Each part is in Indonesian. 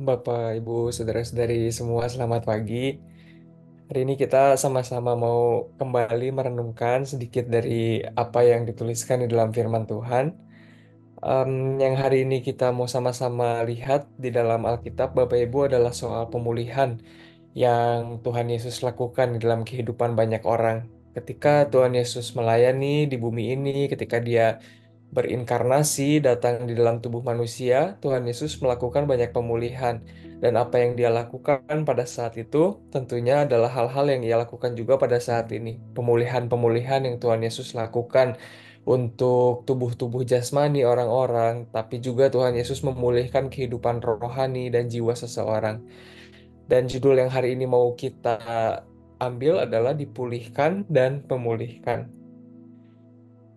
Bapak, Ibu, saudara-saudari semua, selamat pagi. Hari ini kita sama-sama mau kembali merenungkan sedikit dari apa yang dituliskan di dalam firman Tuhan. Yang hari ini kita mau sama-sama lihat di dalam Alkitab, Bapak Ibu, adalah soal pemulihan yang Tuhan Yesus lakukan di dalam kehidupan banyak orang. Ketika Tuhan Yesus melayani di bumi ini, ketika Dia berinkarnasi datang di dalam tubuh manusia, Tuhan Yesus melakukan banyak pemulihan. Dan apa yang dia lakukan pada saat itu tentunya adalah hal-hal yang ia lakukan juga pada saat ini. Pemulihan-pemulihan yang Tuhan Yesus lakukan untuk tubuh-tubuh jasmani orang-orang, tapi juga Tuhan Yesus memulihkan kehidupan rohani dan jiwa seseorang. Dan judul yang hari ini mau kita ambil adalah dipulihkan dan pemulihkan.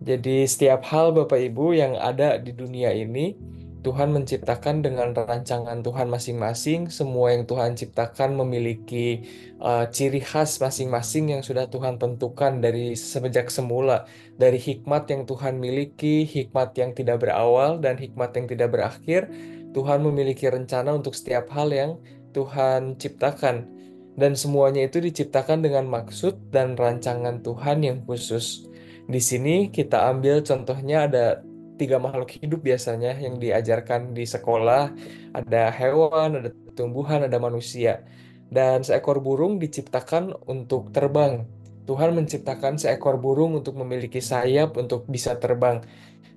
Jadi setiap hal Bapak Ibu yang ada di dunia ini, Tuhan menciptakan dengan rancangan Tuhan masing-masing. Semua yang Tuhan ciptakan memiliki ciri khas masing-masing yang sudah Tuhan tentukan dari semenjak semula. Dari hikmat yang Tuhan miliki, hikmat yang tidak berawal, dan hikmat yang tidak berakhir. Tuhan memiliki rencana untuk setiap hal yang Tuhan ciptakan. Dan semuanya itu diciptakan dengan maksud dan rancangan Tuhan yang khusus. Di sini kita ambil contohnya ada tiga makhluk hidup biasanya yang diajarkan di sekolah. Ada hewan, ada tumbuhan, ada manusia. Dan seekor burung diciptakan untuk terbang. Tuhan menciptakan seekor burung untuk memiliki sayap untuk bisa terbang.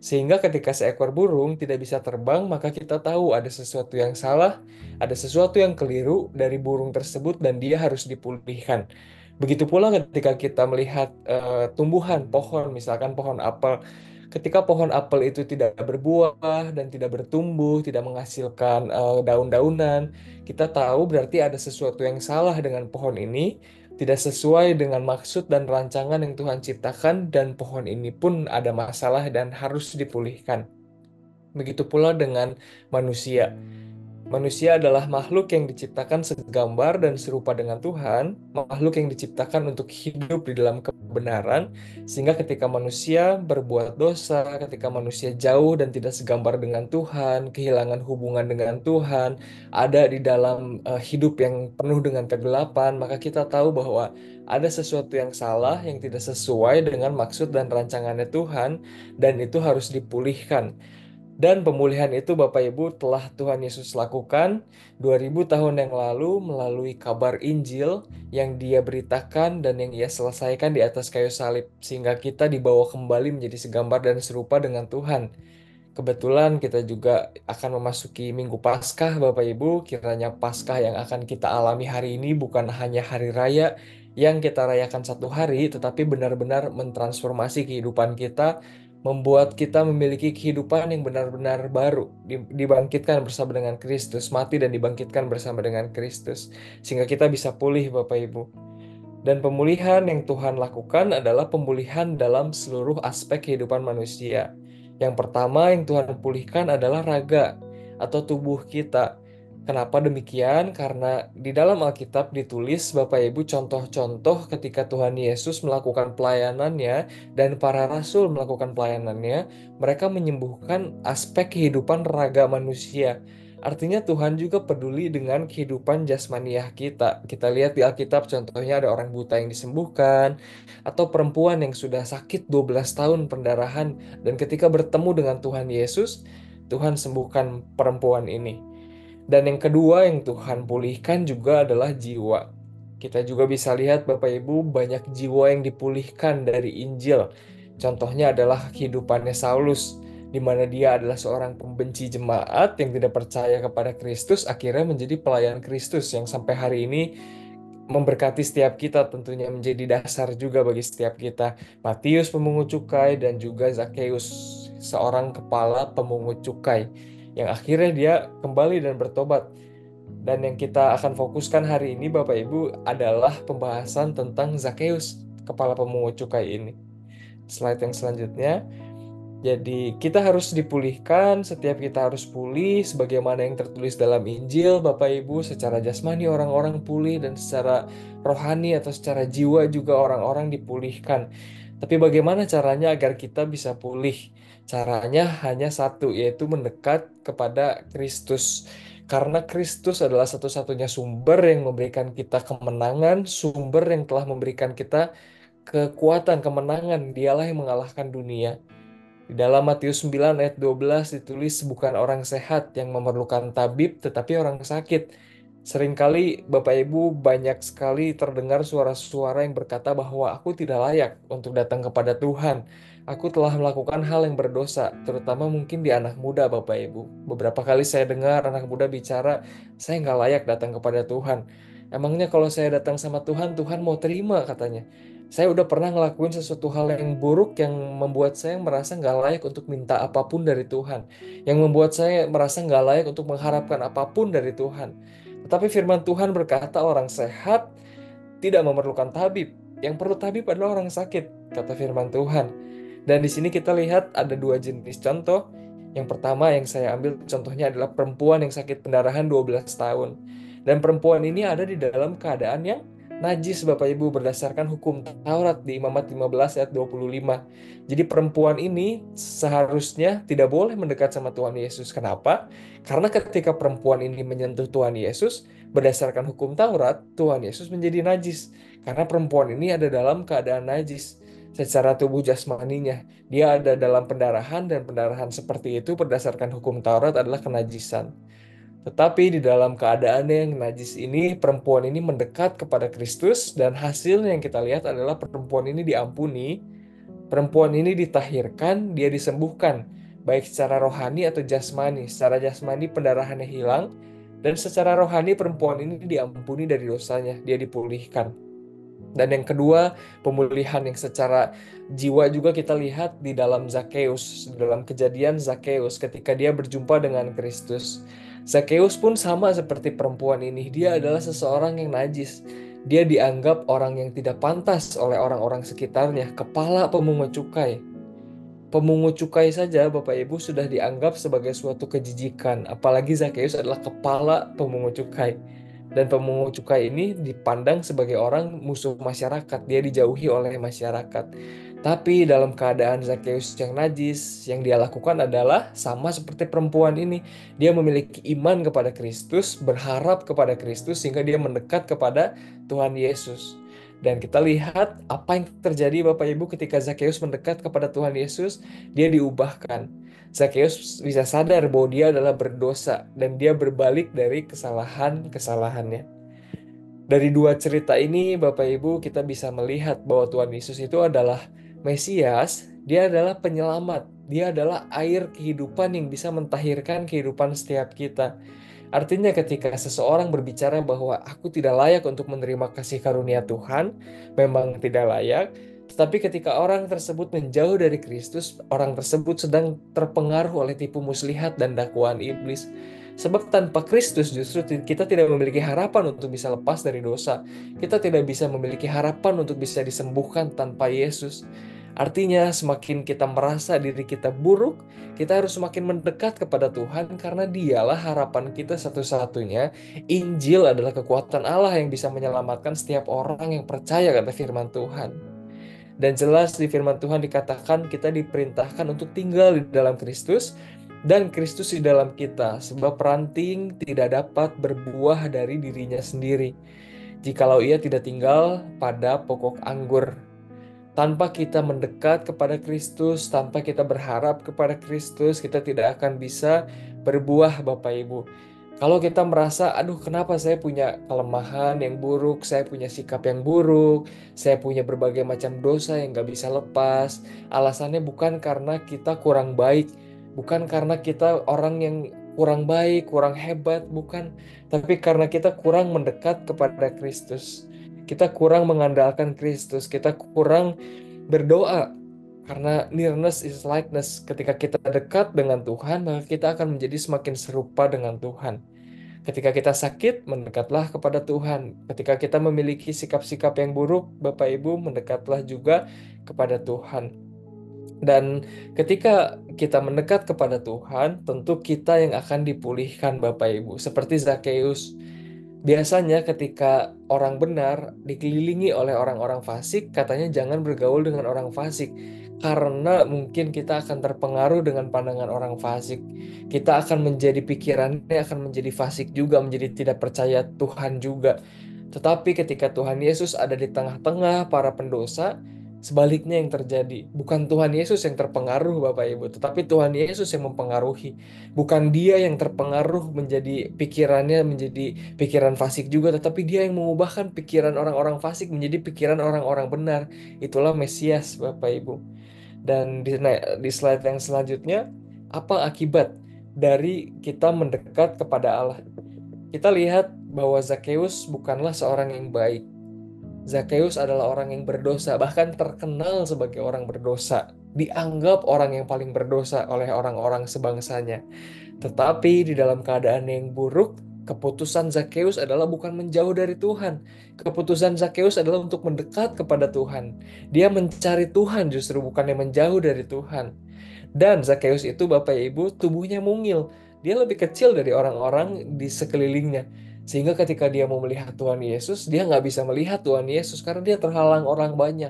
Sehingga ketika seekor burung tidak bisa terbang, maka kita tahu ada sesuatu yang salah, ada sesuatu yang keliru dari burung tersebut dan dia harus dipulihkan. Begitu pula ketika kita melihat tumbuhan, pohon, misalkan pohon apel. Ketika pohon apel itu tidak berbuah dan tidak bertumbuh, tidak menghasilkan daun-daunan, kita tahu berarti ada sesuatu yang salah dengan pohon ini, tidak sesuai dengan maksud dan rancangan yang Tuhan ciptakan, dan pohon ini pun ada masalah dan harus dipulihkan. Begitu pula dengan manusia. Manusia adalah makhluk yang diciptakan segambar dan serupa dengan Tuhan, makhluk yang diciptakan untuk hidup di dalam kebenaran, sehingga ketika manusia berbuat dosa, ketika manusia jauh dan tidak segambar dengan Tuhan, kehilangan hubungan dengan Tuhan, ada di dalam hidup yang penuh dengan kegelapan, maka kita tahu bahwa ada sesuatu yang salah, yang tidak sesuai dengan maksud dan rancangannya Tuhan, dan itu harus dipulihkan. Dan pemulihan itu Bapak Ibu telah Tuhan Yesus lakukan 2000 tahun yang lalu melalui kabar Injil yang Dia beritakan dan yang Ia selesaikan di atas kayu salib sehingga kita dibawa kembali menjadi segambar dan serupa dengan Tuhan. Kebetulan kita juga akan memasuki Minggu Paskah Bapak Ibu. Kiranya Paskah yang akan kita alami hari ini bukan hanya hari raya yang kita rayakan satu hari, tetapi benar-benar mentransformasi kehidupan kita, membuat kita memiliki kehidupan yang benar-benar baru, dibangkitkan bersama dengan Kristus, mati dan dibangkitkan bersama dengan Kristus, sehingga kita bisa pulih Bapak Ibu. Dan pemulihan yang Tuhan lakukan adalah pemulihan dalam seluruh aspek kehidupan manusia. Yang pertama yang Tuhan pulihkan adalah raga atau tubuh kita. Kenapa demikian? Karena di dalam Alkitab ditulis Bapak Ibu contoh-contoh ketika Tuhan Yesus melakukan pelayanannya dan para rasul melakukan pelayanannya, mereka menyembuhkan aspek kehidupan raga manusia. Artinya Tuhan juga peduli dengan kehidupan jasmaniah kita. Kita lihat di Alkitab contohnya ada orang buta yang disembuhkan, atau perempuan yang sudah sakit 12 tahun pendarahan, dan ketika bertemu dengan Tuhan Yesus, Tuhan sembuhkan perempuan ini. Dan yang kedua yang Tuhan pulihkan juga adalah jiwa. Kita juga bisa lihat Bapak Ibu banyak jiwa yang dipulihkan dari Injil. Contohnya adalah kehidupannya Saulus, di mana dia adalah seorang pembenci jemaat yang tidak percaya kepada Kristus, akhirnya menjadi pelayan Kristus yang sampai hari ini memberkati setiap kita, tentunya menjadi dasar juga bagi setiap kita. Matius pemungut cukai dan juga Zakheus, seorang kepala pemungut cukai, yang akhirnya dia kembali dan bertobat. Dan yang kita akan fokuskan hari ini Bapak Ibu adalah pembahasan tentang Zakheus, kepala pemungut cukai ini. Slide yang selanjutnya. Jadi kita harus dipulihkan, setiap kita harus pulih sebagaimana yang tertulis dalam Injil, Bapak Ibu, secara jasmani orang-orang pulih dan secara rohani atau secara jiwa juga orang-orang dipulihkan. Tapi bagaimana caranya agar kita bisa pulih? Caranya hanya satu, yaitu mendekat kepada Kristus. Karena Kristus adalah satu-satunya sumber yang memberikan kita kemenangan, sumber yang telah memberikan kita kekuatan, kemenangan. Dialah yang mengalahkan dunia. Di dalam Matius 9 ayat 12 ditulis bukan orang sehat yang memerlukan tabib, tetapi orang sakit. Seringkali Bapak Ibu banyak sekali terdengar suara-suara yang berkata bahwa aku tidak layak untuk datang kepada Tuhan. Aku telah melakukan hal yang berdosa, terutama mungkin di anak muda Bapak Ibu. Beberapa kali saya dengar anak muda bicara, saya nggak layak datang kepada Tuhan. Emangnya kalau saya datang sama Tuhan, Tuhan mau terima katanya. Saya udah pernah ngelakuin sesuatu hal yang buruk yang membuat saya merasa nggak layak untuk minta apapun dari Tuhan. Yang membuat saya merasa nggak layak untuk mengharapkan apapun dari Tuhan. Tetapi firman Tuhan berkata orang sehat tidak memerlukan tabib. Yang perlu tabib adalah orang sakit, kata firman Tuhan. Dan di sini kita lihat ada dua jenis contoh. Yang pertama yang saya ambil contohnya adalah perempuan yang sakit pendarahan 12 tahun. Dan perempuan ini ada di dalam keadaan yang najis Bapak Ibu berdasarkan hukum Taurat di Imamat 15 ayat 25. Jadi perempuan ini seharusnya tidak boleh mendekat sama Tuhan Yesus. Kenapa? Karena ketika perempuan ini menyentuh Tuhan Yesus, berdasarkan hukum Taurat, Tuhan Yesus menjadi najis. Karena perempuan ini ada dalam keadaan najis secara tubuh jasmaninya. Dia ada dalam pendarahan dan pendarahan seperti itu berdasarkan hukum Taurat adalah kenajisan. Tetapi di dalam keadaan yang najis ini, perempuan ini mendekat kepada Kristus dan hasilnya yang kita lihat adalah perempuan ini diampuni, perempuan ini ditahirkan, dia disembuhkan, baik secara rohani atau jasmani. Secara jasmani pendarahannya hilang, dan secara rohani perempuan ini diampuni dari dosanya, dia dipulihkan. Dan yang kedua, pemulihan yang secara jiwa juga kita lihat di dalam Zakheus, dalam kejadian Zakheus ketika dia berjumpa dengan Kristus. Zakheus pun sama seperti perempuan ini, dia adalah seseorang yang najis. Dia dianggap orang yang tidak pantas oleh orang-orang sekitarnya, kepala pemungut cukai. Pemungut cukai saja Bapak Ibu sudah dianggap sebagai suatu kejijikan, apalagi Zakheus adalah kepala pemungut cukai. Dan pemungut cukai ini dipandang sebagai orang musuh masyarakat, dia dijauhi oleh masyarakat. Tapi dalam keadaan Zakheus yang najis, yang dia lakukan adalah sama seperti perempuan ini. Dia memiliki iman kepada Kristus, berharap kepada Kristus sehingga dia mendekat kepada Tuhan Yesus. Dan kita lihat apa yang terjadi Bapak Ibu ketika Zakheus mendekat kepada Tuhan Yesus, dia diubahkan. Zakheus bisa sadar bahwa dia adalah berdosa dan dia berbalik dari kesalahan-kesalahannya. Dari dua cerita ini Bapak Ibu kita bisa melihat bahwa Tuhan Yesus itu adalah Mesias, dia adalah penyelamat, dia adalah air kehidupan yang bisa mentahirkan kehidupan setiap kita. Artinya ketika seseorang berbicara bahwa aku tidak layak untuk menerima kasih karunia Tuhan, memang tidak layak. Tetapi ketika orang tersebut menjauh dari Kristus, orang tersebut sedang terpengaruh oleh tipu muslihat dan dakwaan iblis. Sebab tanpa Kristus justru kita tidak memiliki harapan untuk bisa lepas dari dosa. Kita tidak bisa memiliki harapan untuk bisa disembuhkan tanpa Yesus. Artinya semakin kita merasa diri kita buruk, kita harus semakin mendekat kepada Tuhan karena dialah harapan kita satu-satunya. Injil adalah kekuatan Allah yang bisa menyelamatkan setiap orang yang percaya kata firman Tuhan. Dan jelas di firman Tuhan dikatakan kita diperintahkan untuk tinggal di dalam Kristus dan Kristus di dalam kita. Sebab ranting tidak dapat berbuah dari dirinya sendiri jikalau ia tidak tinggal pada pokok anggur. Tanpa kita mendekat kepada Kristus, tanpa kita berharap kepada Kristus, kita tidak akan bisa berbuah, Bapak Ibu. Kalau kita merasa, aduh kenapa saya punya kelemahan yang buruk, saya punya sikap yang buruk, saya punya berbagai macam dosa yang gak bisa lepas. Alasannya bukan karena kita kurang baik, bukan karena kita orang yang kurang baik, kurang hebat, bukan. Tapi karena kita kurang mendekat kepada Kristus. Kita kurang mengandalkan Kristus, kita kurang berdoa. Karena nearness is likeness. Ketika kita dekat dengan Tuhan, maka kita akan menjadi semakin serupa dengan Tuhan. Ketika kita sakit, mendekatlah kepada Tuhan. Ketika kita memiliki sikap-sikap yang buruk, Bapak Ibu, mendekatlah juga kepada Tuhan. Dan ketika kita mendekat kepada Tuhan, tentu kita yang akan dipulihkan Bapak Ibu. Seperti Zakheus. Biasanya ketika orang benar dikelilingi oleh orang-orang fasik, katanya jangan bergaul dengan orang fasik. Karena mungkin kita akan terpengaruh dengan pandangan orang fasik. Kita akan menjadi pikirannya akan menjadi fasik juga, menjadi tidak percaya Tuhan juga. Tetapi ketika Tuhan Yesus ada di tengah-tengah para pendosa, sebaliknya yang terjadi. Bukan Tuhan Yesus yang terpengaruh Bapak Ibu, tetapi Tuhan Yesus yang mempengaruhi. Bukan dia yang terpengaruh menjadi pikirannya menjadi pikiran fasik juga, tetapi dia yang mengubahkan pikiran orang-orang fasik menjadi pikiran orang-orang benar. Itulah Mesias, Bapak Ibu. Dan di slide yang selanjutnya, apa akibat dari kita mendekat kepada Allah? Kita lihat bahwa Zakheus bukanlah seorang yang baik. Zakheus adalah orang yang berdosa, bahkan terkenal sebagai orang berdosa, dianggap orang yang paling berdosa oleh orang-orang sebangsanya. Tetapi di dalam keadaan yang buruk, keputusan Zakheus adalah bukan menjauh dari Tuhan. Keputusan Zakheus adalah untuk mendekat kepada Tuhan. Dia mencari Tuhan justru bukan yang menjauh dari Tuhan. Dan Zakheus itu Bapak Ibu tubuhnya mungil. Dia lebih kecil dari orang-orang di sekelilingnya. Sehingga ketika dia mau melihat Tuhan Yesus, dia nggak bisa melihat Tuhan Yesus karena dia terhalang orang banyak.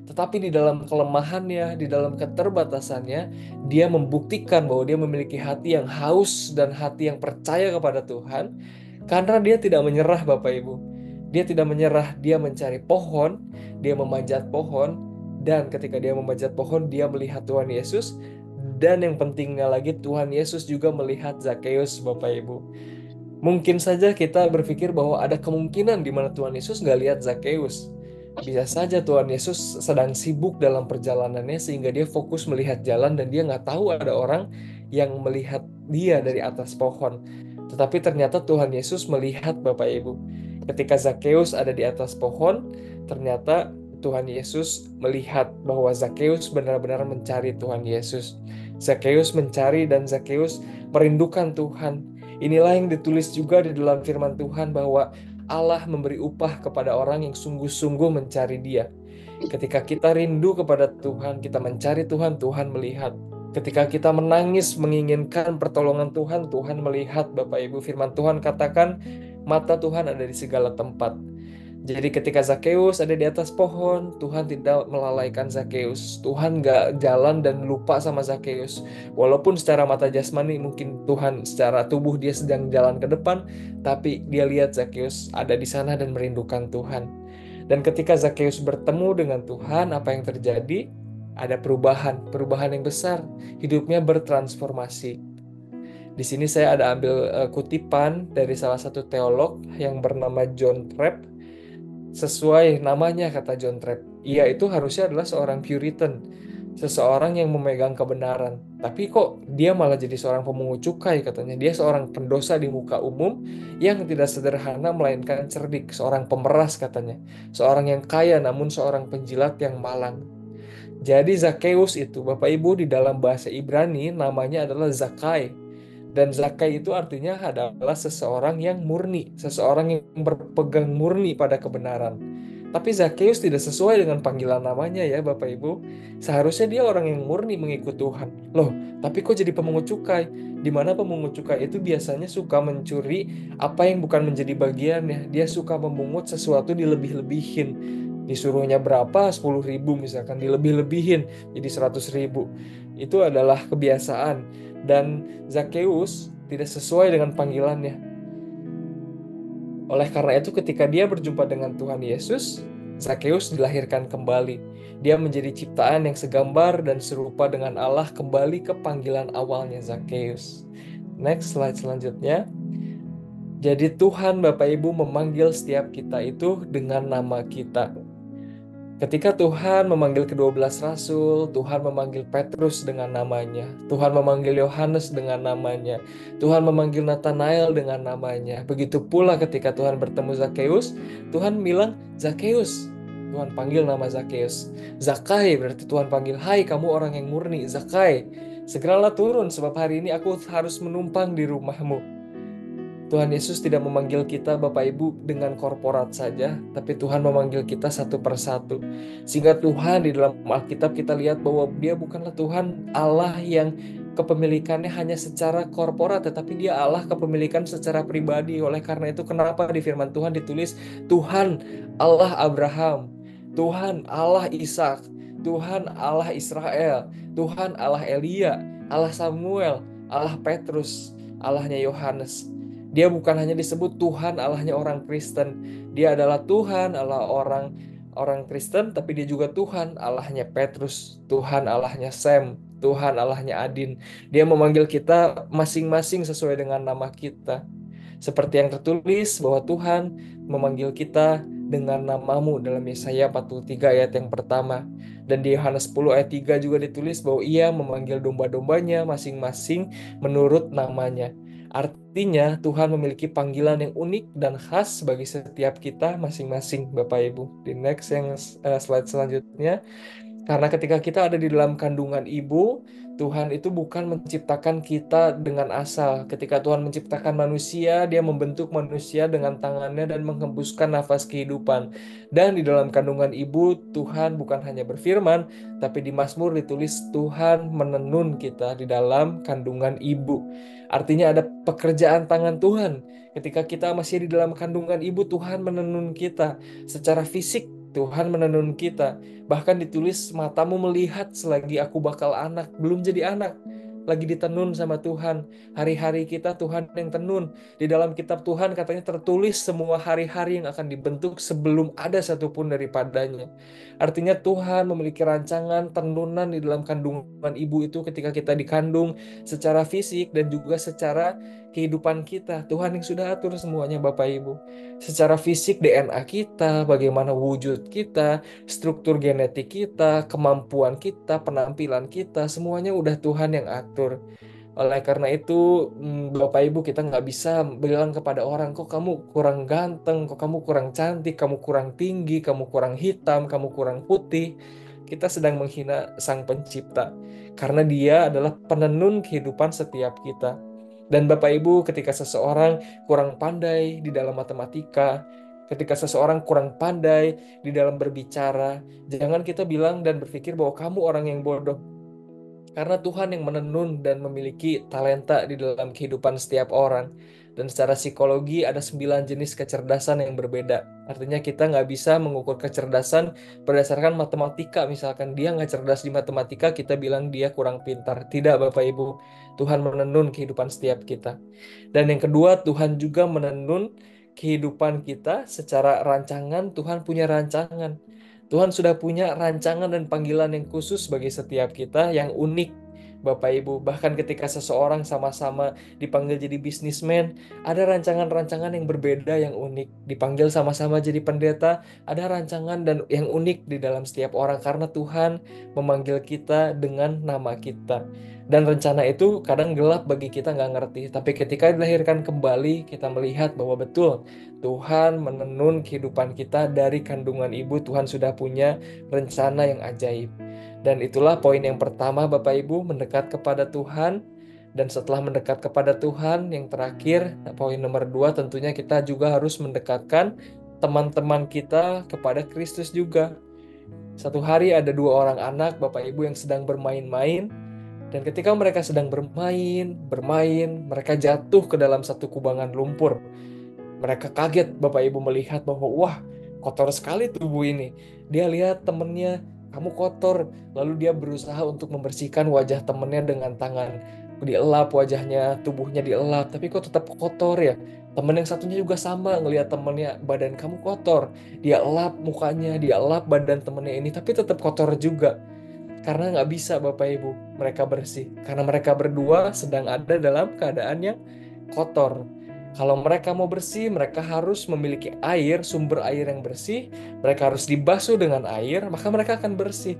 Tetapi di dalam kelemahannya, di dalam keterbatasannya, dia membuktikan bahwa dia memiliki hati yang haus dan hati yang percaya kepada Tuhan. Karena dia tidak menyerah Bapak Ibu. Dia tidak menyerah, dia mencari pohon, dia memanjat pohon, dan ketika dia memanjat pohon, dia melihat Tuhan Yesus. Dan yang pentingnya lagi, Tuhan Yesus juga melihat Zakheus, Bapak Ibu. Mungkin saja kita berpikir bahwa ada kemungkinan di mana Tuhan Yesus nggak lihat Zakheus. Bisa saja Tuhan Yesus sedang sibuk dalam perjalanannya sehingga dia fokus melihat jalan dan dia nggak tahu ada orang yang melihat dia dari atas pohon. Tetapi ternyata Tuhan Yesus melihat Bapak Ibu. Ketika Zakheus ada di atas pohon, ternyata Tuhan Yesus melihat bahwa Zakheus benar-benar mencari Tuhan Yesus. Zakheus mencari dan Zakheus merindukan Tuhan. Inilah yang ditulis juga di dalam firman Tuhan bahwa Allah memberi upah kepada orang yang sungguh-sungguh mencari Dia. Ketika kita rindu kepada Tuhan, kita mencari Tuhan, Tuhan melihat. Ketika kita menangis menginginkan pertolongan Tuhan, Tuhan melihat. Bapak Ibu, firman Tuhan katakan, mata Tuhan ada di segala tempat. Jadi ketika Zakheus ada di atas pohon, Tuhan tidak melalaikan Zakheus. Tuhan nggak jalan dan lupa sama Zakheus. Walaupun secara mata jasmani mungkin Tuhan secara tubuh dia sedang jalan ke depan, tapi dia lihat Zakheus ada di sana dan merindukan Tuhan. Dan ketika Zakheus bertemu dengan Tuhan, apa yang terjadi? Ada perubahan yang besar. Hidupnya bertransformasi. Di sini saya ada ambil kutipan dari salah satu teolog yang bernama John Trapp. Sesuai namanya kata John Trapp, ia itu harusnya adalah seorang Puritan, seseorang yang memegang kebenaran. Tapi kok dia malah jadi seorang pemungut cukai katanya. Dia seorang pendosa di muka umum yang tidak sederhana melainkan cerdik, seorang pemeras katanya. Seorang yang kaya namun seorang penjilat yang malang. Jadi Zakheus itu Bapak Ibu di dalam bahasa Ibrani namanya adalah Zakai. Dan Zakai itu artinya adalah seseorang yang murni, seseorang yang berpegang murni pada kebenaran. Tapi Zakheus tidak sesuai dengan panggilan namanya ya Bapak Ibu. Seharusnya dia orang yang murni mengikut Tuhan. Loh, tapi kok jadi pemungut cukai? Di mana pemungut cukai itu biasanya suka mencuri apa yang bukan menjadi bagiannya. Dia suka memungut sesuatu dilebih-lebihin. Disuruhnya berapa? 10.000 misalkan, dilebih-lebihin jadi 100.000. Itu adalah kebiasaan. Dan Zakheus tidak sesuai dengan panggilannya. Oleh karena itu ketika dia berjumpa dengan Tuhan Yesus, Zakheus dilahirkan kembali. Dia menjadi ciptaan yang segambar dan serupa dengan Allah kembali ke panggilan awalnya Zakheus. Next slide selanjutnya. Jadi Tuhan Bapak Ibu memanggil setiap kita itu dengan nama kita. Ketika Tuhan memanggil ke-12 rasul, Tuhan memanggil Petrus dengan namanya. Tuhan memanggil Yohanes dengan namanya. Tuhan memanggil Nathanael dengan namanya. Begitu pula ketika Tuhan bertemu Zakheus, Tuhan bilang, Zakheus. Tuhan panggil nama Zakheus. Zakai berarti Tuhan panggil, hai kamu orang yang murni, Zakai. Segeralah turun sebab hari ini aku harus menumpang di rumahmu. Tuhan Yesus tidak memanggil kita Bapak Ibu dengan korporat saja, tapi Tuhan memanggil kita satu persatu. Sehingga Tuhan di dalam Alkitab kita lihat bahwa Dia bukanlah Tuhan Allah yang kepemilikannya hanya secara korporat, tetapi dia Allah kepemilikan secara pribadi. Oleh karena itu, kenapa di firman Tuhan ditulis Tuhan Allah Abraham, Tuhan Allah Ishak, Tuhan Allah Israel, Tuhan Allah Elia, Allah Samuel, Allah Petrus, Allahnya Yohanes. Dia bukan hanya disebut Tuhan Allahnya orang Kristen. Dia adalah Tuhan Allah orang orang Kristen, tapi dia juga Tuhan Allahnya Petrus, Tuhan Allahnya Sam, Tuhan Allahnya Adin. Dia memanggil kita masing-masing sesuai dengan nama kita. Seperti yang tertulis bahwa Tuhan memanggil kita dengan namamu dalam Yesaya 43 ayat yang pertama. Dan di Yohanes 10 ayat 3 juga ditulis bahwa ia memanggil domba-dombanya masing-masing menurut namanya. Artinya Tuhan memiliki panggilan yang unik dan khas bagi setiap kita masing-masing, Bapak Ibu. Di next yang slide selanjutnya. Karena ketika kita ada di dalam kandungan ibu, Tuhan itu bukan menciptakan kita dengan asal. Ketika Tuhan menciptakan manusia, Dia membentuk manusia dengan tangannya dan menghembuskan nafas kehidupan. Dan di dalam kandungan ibu, Tuhan bukan hanya berfirman, tapi di Mazmur ditulis Tuhan menenun kita di dalam kandungan ibu. Artinya ada pekerjaan tangan Tuhan. Ketika kita masih di dalam kandungan ibu, Tuhan menenun kita secara fisik. Tuhan menenun kita. Bahkan ditulis matamu melihat selagi aku bakal anak, belum jadi anak. Lagi ditenun sama Tuhan. Hari-hari kita Tuhan yang tenun. Di dalam kitab Tuhan katanya tertulis semua hari-hari yang akan dibentuk sebelum ada satupun daripadanya. Artinya Tuhan memiliki rancangan tenunan di dalam kandungan ibu itu ketika kita dikandung secara fisik dan juga secara kehidupan kita. Tuhan yang sudah atur semuanya Bapak Ibu. Secara fisik DNA kita, bagaimana wujud kita, struktur genetik kita, kemampuan kita, penampilan kita, semuanya udah Tuhan yang atur. Oleh karena itu, Bapak Ibu, kita nggak bisa bilang kepada orang, kok kamu kurang ganteng, kok kamu kurang cantik, kamu kurang tinggi, kamu kurang hitam, kamu kurang putih. Kita sedang menghina Sang Pencipta. Karena Dia adalah penenun kehidupan setiap kita. Dan Bapak Ibu, ketika seseorang kurang pandai di dalam matematika, ketika seseorang kurang pandai di dalam berbicara, jangan kita bilang dan berpikir bahwa kamu orang yang bodoh. Karena Tuhan yang menenun dan memiliki talenta di dalam kehidupan setiap orang. Dan secara psikologi ada 9 jenis kecerdasan yang berbeda. Artinya kita nggak bisa mengukur kecerdasan berdasarkan matematika. Misalkan dia nggak cerdas di matematika, kita bilang dia kurang pintar. Tidak, Bapak Ibu. Tuhan menenun kehidupan setiap kita. Dan yang kedua, Tuhan juga menenun kehidupan kita secara rancangan. Tuhan punya rancangan. Tuhan sudah punya rancangan dan panggilan yang khusus bagi setiap kita yang unik, Bapak Ibu. Bahkan ketika seseorang sama-sama dipanggil jadi bisnismen, ada rancangan-rancangan yang berbeda yang unik. Dipanggil sama-sama jadi pendeta, ada rancangan dan yang unik di dalam setiap orang karena Tuhan memanggil kita dengan nama kita. Dan rencana itu kadang gelap bagi kita nggak ngerti. Tapi ketika dilahirkan kembali, kita melihat bahwa betul Tuhan menenun kehidupan kita dari kandungan ibu. Tuhan sudah punya rencana yang ajaib. Dan itulah poin yang pertama, Bapak Ibu, mendekat kepada Tuhan. Dan setelah mendekat kepada Tuhan, yang terakhir, poin nomor 2, tentunya kita juga harus mendekatkan teman-teman kita kepada Kristus juga. Satu hari ada 2 orang anak, Bapak Ibu, yang sedang bermain-main. Dan ketika mereka sedang bermain, mereka jatuh ke dalam satu kubangan lumpur. Mereka kaget Bapak Ibu melihat bahwa wah, kotor sekali tubuh ini. Dia lihat temennya, kamu kotor. Lalu dia berusaha untuk membersihkan wajah temennya dengan tangan. Dielap wajahnya, tubuhnya dielap, tapi kok tetap kotor ya. Temen yang satunya juga sama, ngelihat temennya, badan kamu kotor. Dia elap mukanya, dia elap badan temennya ini, tapi tetap kotor juga. Karena nggak bisa Bapak Ibu, mereka bersih. Karena mereka berdua sedang ada dalam keadaan yang kotor. Kalau mereka mau bersih, mereka harus memiliki air, sumber air yang bersih. Mereka harus dibasuh dengan air, maka mereka akan bersih.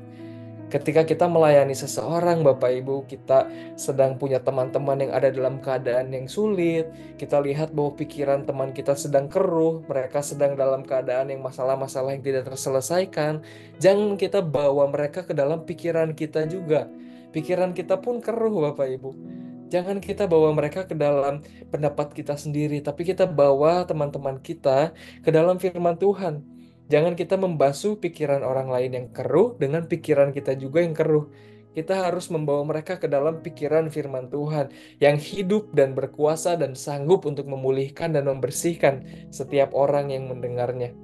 Ketika kita melayani seseorang, Bapak Ibu, kita sedang punya teman-teman yang ada dalam keadaan yang sulit. Kita lihat bahwa pikiran teman kita sedang keruh, mereka sedang dalam keadaan yang masalah-masalah yang tidak terselesaikan. Jangan kita bawa mereka ke dalam pikiran kita juga. Pikiran kita pun keruh, Bapak Ibu. Jangan kita bawa mereka ke dalam pendapat kita sendiri, tapi kita bawa teman-teman kita ke dalam firman Tuhan. Jangan kita membasuh pikiran orang lain yang keruh dengan pikiran kita juga yang keruh. Kita harus membawa mereka ke dalam pikiran firman Tuhan yang hidup dan berkuasa dan sanggup untuk memulihkan dan membersihkan setiap orang yang mendengarnya.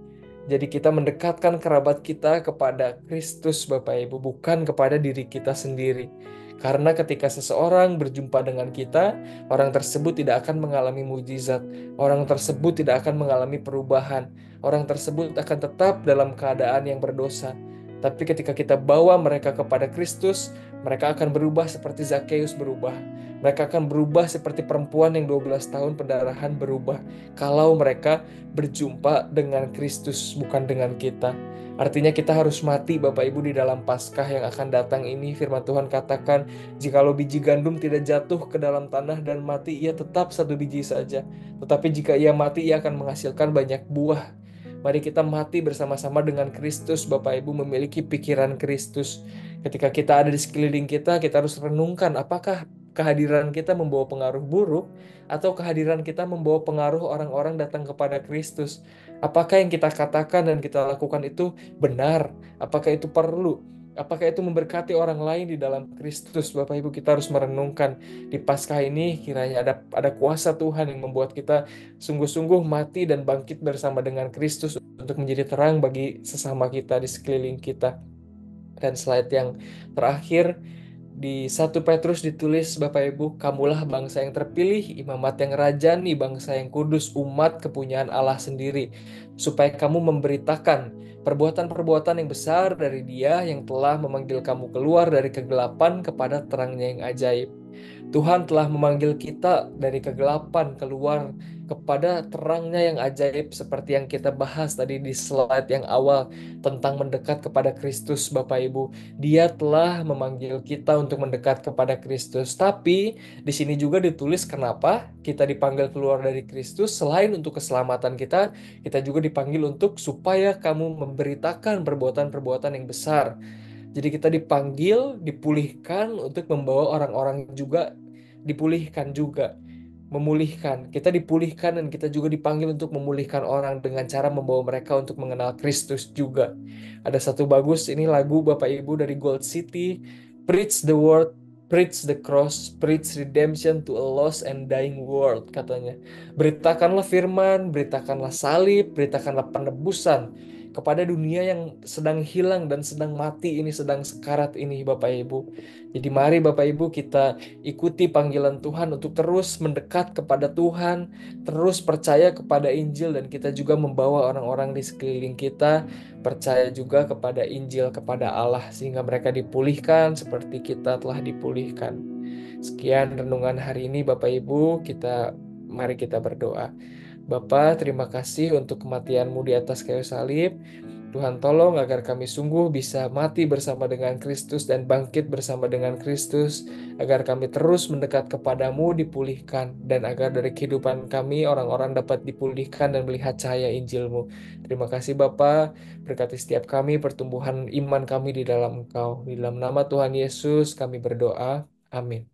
Jadi kita mendekatkan kerabat kita kepada Kristus Bapak Ibu, bukan kepada diri kita sendiri. Karena ketika seseorang berjumpa dengan kita, orang tersebut tidak akan mengalami mujizat, orang tersebut tidak akan mengalami perubahan, orang tersebut akan tetap dalam keadaan yang berdosa. Tapi ketika kita bawa mereka kepada Kristus, mereka akan berubah seperti Zakheus berubah. Mereka akan berubah seperti perempuan yang 12 tahun pendarahan berubah. Kalau mereka berjumpa dengan Kristus, bukan dengan kita. Artinya kita harus mati Bapak Ibu di dalam Paskah yang akan datang ini. Firman Tuhan katakan, jikalau biji gandum tidak jatuh ke dalam tanah dan mati, ia tetap satu biji saja. Tetapi jika ia mati, ia akan menghasilkan banyak buah. Mari kita mati bersama-sama dengan Kristus, Bapak Ibu, memiliki pikiran Kristus. Ketika kita ada di sekeliling kita harus renungkan apakah kehadiran kita membawa pengaruh buruk atau kehadiran kita membawa pengaruh orang-orang datang kepada Kristus. Apakah yang kita katakan dan kita lakukan itu benar? Apakah itu perlu? Apakah itu memberkati orang lain di dalam Kristus? Bapak Ibu, kita harus merenungkan di Paskah ini kiranya ada kuasa Tuhan yang membuat kita sungguh-sungguh mati dan bangkit bersama dengan Kristus untuk menjadi terang bagi sesama kita di sekeliling kita. Dan slide yang terakhir, di 1 Petrus ditulis, Bapak Ibu, kamulah bangsa yang terpilih, imamat yang rajani, bangsa yang kudus, umat kepunyaan Allah sendiri, supaya kamu memberitakan perbuatan-perbuatan yang besar dari Dia yang telah memanggil kamu keluar dari kegelapan kepada terangnya yang ajaib. Tuhan telah memanggil kita dari kegelapan keluar kepada terangnya yang ajaib, seperti yang kita bahas tadi di slide yang awal tentang mendekat kepada Kristus, Bapak Ibu. Dia telah memanggil kita untuk mendekat kepada Kristus. Tapi di sini juga ditulis kenapa kita dipanggil keluar dari Kristus. Selain untuk keselamatan kita juga dipanggil untuk supaya kamu memberitakan perbuatan-perbuatan yang besar. Jadi kita dipanggil, dipulihkan untuk membawa orang-orang juga dipulihkan juga, memulihkan. Kita dipulihkan dan kita juga dipanggil untuk memulihkan orang dengan cara membawa mereka untuk mengenal Kristus juga. Ada satu bagus ini lagu Bapak Ibu dari Gold City, Preach the word, preach the cross, preach redemption to a lost and dying world, katanya. Beritakanlah firman, beritakanlah salib, beritakanlah penebusan kepada dunia yang sedang hilang dan sedang mati ini, sedang sekarat ini, Bapak Ibu. Jadi mari Bapak Ibu kita ikuti panggilan Tuhan untuk terus mendekat kepada Tuhan, terus percaya kepada Injil, dan kita juga membawa orang-orang di sekeliling kita percaya juga kepada Injil, kepada Allah, sehingga mereka dipulihkan seperti kita telah dipulihkan. Sekian renungan hari ini Bapak Ibu, mari kita berdoa. Bapa, terima kasih untuk kematian-Mu di atas kayu salib. Tuhan tolong agar kami sungguh bisa mati bersama dengan Kristus dan bangkit bersama dengan Kristus, agar kami terus mendekat kepadamu, dipulihkan, dan agar dari kehidupan kami orang-orang dapat dipulihkan dan melihat cahaya Injil-Mu. Terima kasih Bapa, berkati setiap kami, pertumbuhan iman kami di dalam Engkau. Di dalam nama Tuhan Yesus kami berdoa. Amin.